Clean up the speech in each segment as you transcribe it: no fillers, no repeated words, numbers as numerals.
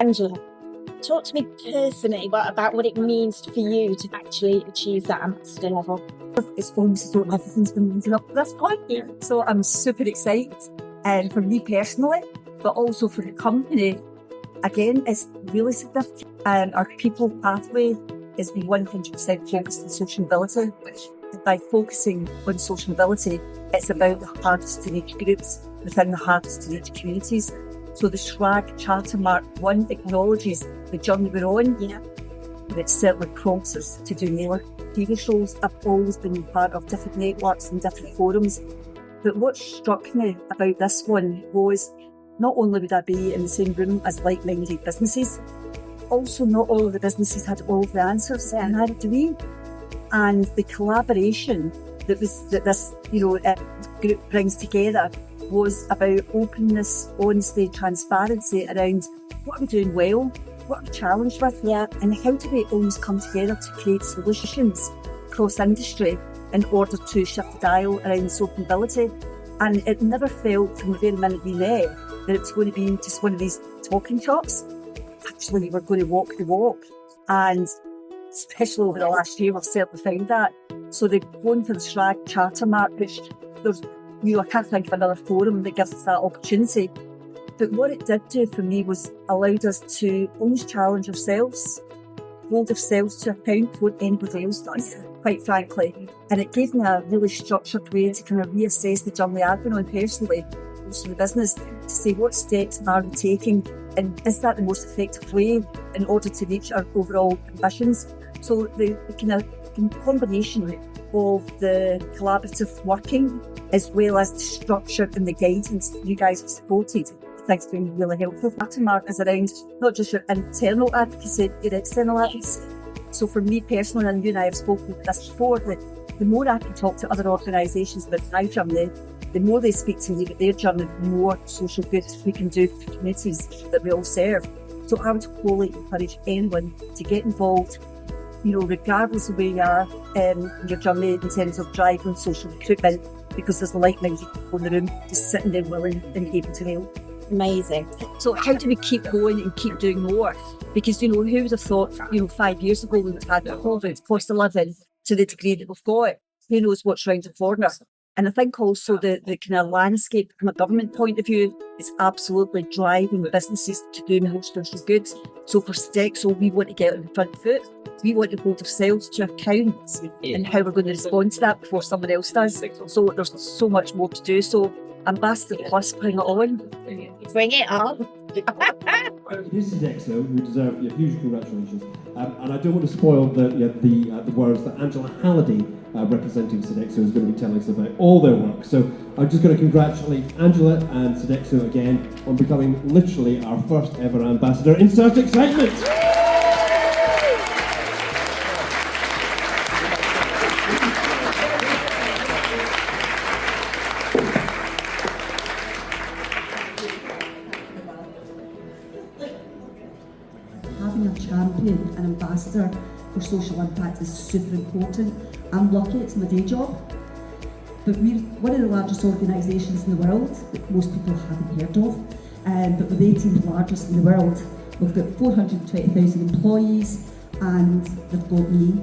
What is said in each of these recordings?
Angela, talk to me personally about what it means for you to actually achieve that ambassador level. It's almost as though everything's been leading up to this point. So I'm super excited, and for me personally, but also for the company. Again, it's really significant. Our people pathway is 100% focused on social mobility, which by focusing on social mobility, it's about the hardest to reach groups within the hardest to reach communities. So the SRAG Charter Mark 1 acknowledges the journey we're on, but it certainly prompts us to do more. Previous roles, I've always been part of different networks and different forums, but what struck me about this one was not only would I be in the same room as like-minded businesses, also not all of the businesses had all of the answers, and neither do we. And the collaboration that this group brings together was about openness, honesty, transparency around what are we doing well, what are we challenged with, and how do we always come together to create solutions across industry in order to shift the dial around social mobility. And it never felt from the very minute we met that it was going to be just one of these talking shops. Actually, we were going to walk the walk. And especially over the last year, we've certainly found that. So they're going for the SRAG Charter Mark, which there's, I can't think of another forum that gives us that opportunity. But what it did do for me was allowed us to almost challenge ourselves, hold ourselves to account for what anybody else does, quite frankly. And it gave me a really structured way to kind of reassess the journey I've been on personally, also the business, to say what steps are we taking and is that the most effective way in order to reach our overall ambitions. So the kind of combination of the collaborative working as well as the structure and the guidance that you guys have supported, I think it's been really helpful. Charter Mark is around not just your internal advocacy, your external advocacy. So for me personally, and you and I have spoken about this before, that the more I can talk to other organisations about my journey, the more they speak to me about their journey, the more social good we can do for the communities that we all serve. So I would wholly encourage anyone to get involved, regardless of where you are in your journey in terms of driving social recruitment, because there's like-minded people in the room just sitting there willing and able to help. Amazing. So how do we keep going and keep doing more? Because, who would have thought, 5 years ago we would have had COVID, cost of living to the degree that we've got. Who knows what's round the corner? And I think also the kind of landscape from a government point of view is absolutely driving businesses to do more social good. So for Sodexo, we want to get on the front foot. We want to hold ourselves to account and how we're going to respond to that before someone else does. So there's so much more to do. So Ambassador Plus, bring it on. Bring it on. This is Sodexo, who deserve huge congratulations. And I don't want to spoil the words that Angela Halliday, representing Sodexo, is going to be telling us about all their work. So I'm just going to congratulate Angela and Sodexo again on becoming literally our first ever ambassador. Insert excitement! Having a champion, an ambassador for social impact is super important. I'm lucky, it's my day job. But we're one of the largest organisations in the world that most people haven't heard of, but we're the 18th largest in the world. We've got 420,000 employees, and they've got me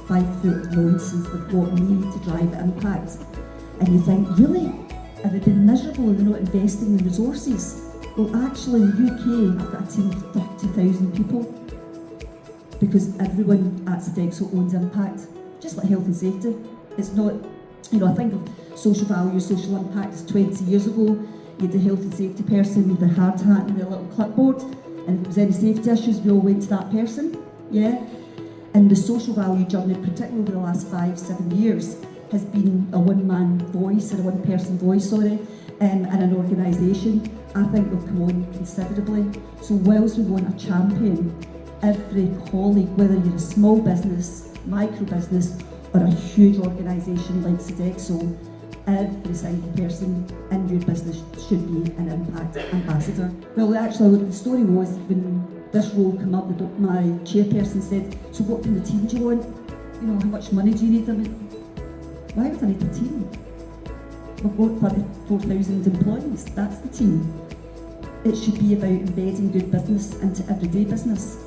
5 foot nonsense, they've got me to drive impact. And you think, really? Have they been miserable and they're not investing in resources? Well, actually, in the UK, I've got a team of 30,000 people, because everyone at Sodexo owns impact, just like health and safety. It's not, I think of social value, social impact as 20 years ago. You had the health and safety person with the hard hat and the little clipboard, and if there was any safety issues, we all went to that person, And the social value journey, particularly over the last 5-7 years, has been a one-man voice, or a one-person voice, in an organisation. I think we've come on considerably. So whilst we want a champion, every colleague, whether you're a small business, micro business, or a huge organisation like Sodexo, every single person in your business should be an impact ambassador. Well, actually, the story was when this role came up, my chairperson said, so what kind of team do you want? How much money do you need? I went, why would I need a team? We've got 34,000 employees, that's the team. it should be about embedding good business into everyday business.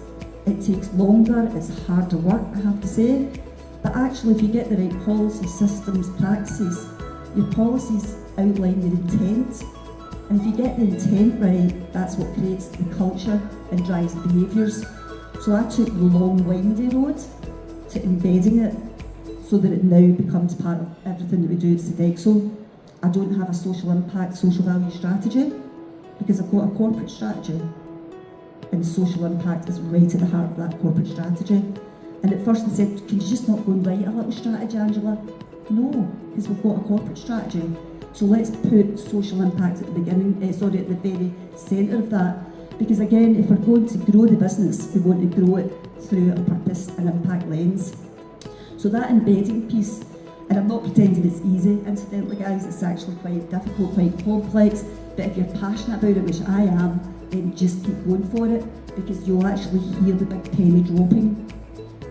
It takes longer, it's harder work, I have to say, but actually if you get the right policies, systems, practices, your policies outline your intent, and if you get the intent right, that's what creates the culture and drives the behaviours. So I took the long, windy road to embedding it so that it now becomes part of everything that we do at Sodexo. I don't have a social impact, social value strategy because I've got a corporate strategy, and social impact is right at the heart of that corporate strategy. And at first they said, can you just not go and write a little strategy, Angela? No, because we've got a corporate strategy. So let's put social impact at the beginning, at the very centre of that. Because again, if we're going to grow the business, we want to grow it through a purpose and impact lens. So that embedding piece, and I'm not pretending it's easy, incidentally guys, it's actually quite difficult, quite complex, but if you're passionate about it, which I am, then just keep going for it, because you'll actually hear the big penny dropping.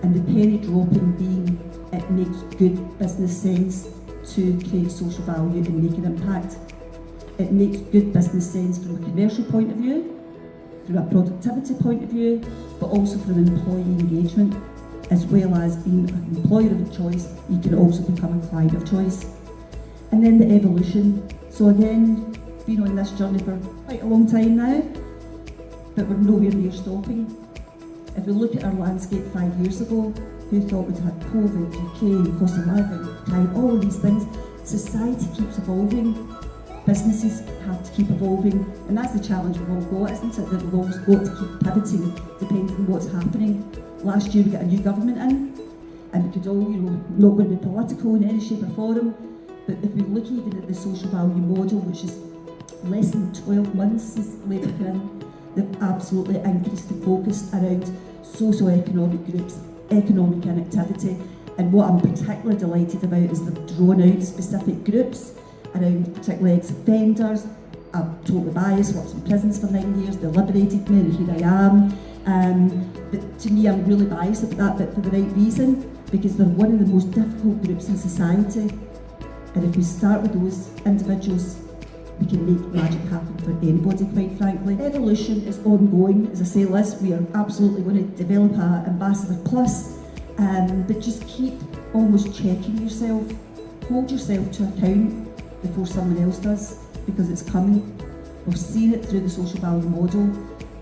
And the penny dropping being, it makes good business sense to create social value and make an impact. It makes good business sense from a commercial point of view, from a productivity point of view, but also from employee engagement, as well as being an employer of choice, you can also become a client of choice. And then the evolution. So again, been on this journey for quite a long time now, but we're nowhere near stopping. If we look at our landscape 5 years ago, who thought we'd had COVID, UK, cost of living, crime, all of these things? Society keeps evolving, businesses have to keep evolving, and that's the challenge we've all got, isn't it? That we've always got to keep pivoting depending on what's happening. Last year we got a new government in, and we could all, not going to be political in any shape or form, but if we look even at the social value model, which is less than 12 months since Labour came in, they've absolutely increased the focus around socio-economic groups, economic inactivity, and what I'm particularly delighted about is they've drawn out specific groups around particularly ex-offenders. I'm totally biased, worked in prisons for 9 years, they liberated me, and here I am. But to me, I'm really biased about that, but for the right reason, because they're one of the most difficult groups in society. And if we start with those individuals, we can make magic happen for anybody, quite frankly. Evolution is ongoing. As I say, Liz, we are absolutely going to develop an Ambassador Plus, but just keep almost checking yourself. Hold yourself to account before someone else does, because it's coming. We're seeing it through the social value model.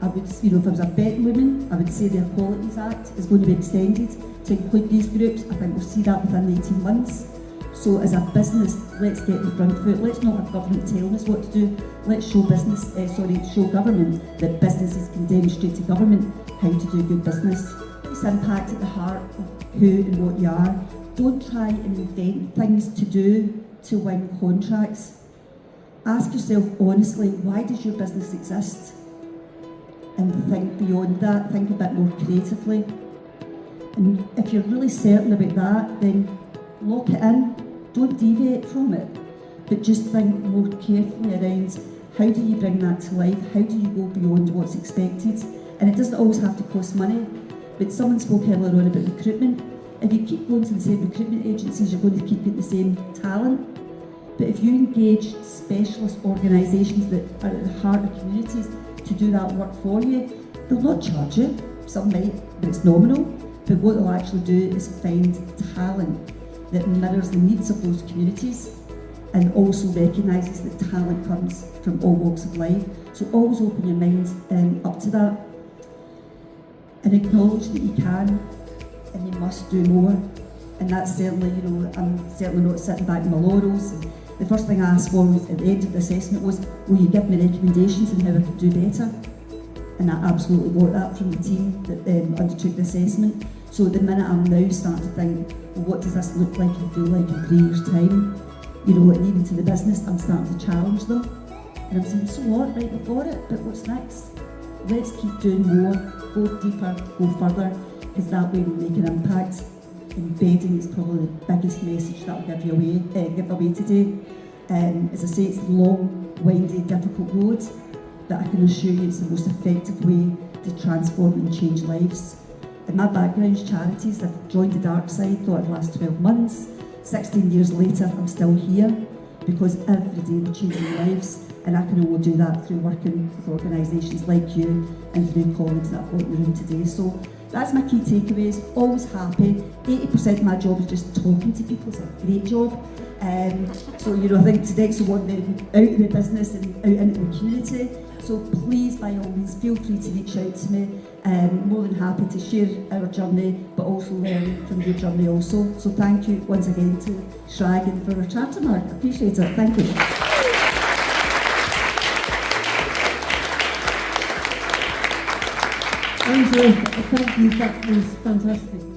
I would, if I was a betting woman, I would say the Equalities Act is going to be extended to include these groups. I think we'll see that within 18 months. So as a business, let's get the front foot. Let's not have government telling us what to do. Let's show show government that businesses can demonstrate to government how to do good business. It's impact at the heart of who and what you are. Don't try and invent things to do to win contracts. Ask yourself honestly, why does your business exist? And think beyond that, think a bit more creatively. And if you're really certain about that, then lock it in. Don't deviate from it, but just think more carefully around how do you bring that to life, how do you go beyond what's expected. And it doesn't always have to cost money, but someone spoke earlier on about recruitment. If you keep going to the same recruitment agencies, you're going to keep getting the same talent. But if you engage specialist organisations that are at the heart of communities to do that work for you, they'll not charge you. Some might, but it's nominal. But what they'll actually do is find talent that mirrors the needs of those communities and also recognises that talent comes from all walks of life. So always open your mind up to that and acknowledge that you can and you must do more. And that's certainly, I'm certainly not sitting back in my laurels. And the first thing I asked for was, at the end of the assessment was, will you give me recommendations on how I could do better? And I absolutely got that from the team that undertook the assessment. So at the minute I'm now starting to think, well, what does this look like and feel like in 3 years' time? And even to the business, I'm starting to challenge them. And I'm saying, so what, right, we've got it, but what's next? Let's keep doing more, go deeper, go further, because that way we'll make an impact. Embedding is probably the biggest message that I'll give away today. As I say, it's a long, windy, difficult road, but I can assure you it's the most effective way to transform and change lives. And my background is charities. I've joined the dark side, thought it'd last 12 months. 16 years later, I'm still here. because every day we're changing lives, and I can only do that through working with organisations like you and through colleagues that I've got in the room today. So that's my key takeaways. Always happy. 80% of my job is just talking to people. It's a great job. So I think Sodexo want them out in the business and out into the community. So please, by all means, feel free to reach out to me. More than happy to share our journey, but also learn from your journey also. So thank you once again to SRAG and for our charter mark. I appreciate it. Thank you. Angela, thank you, that was fantastic.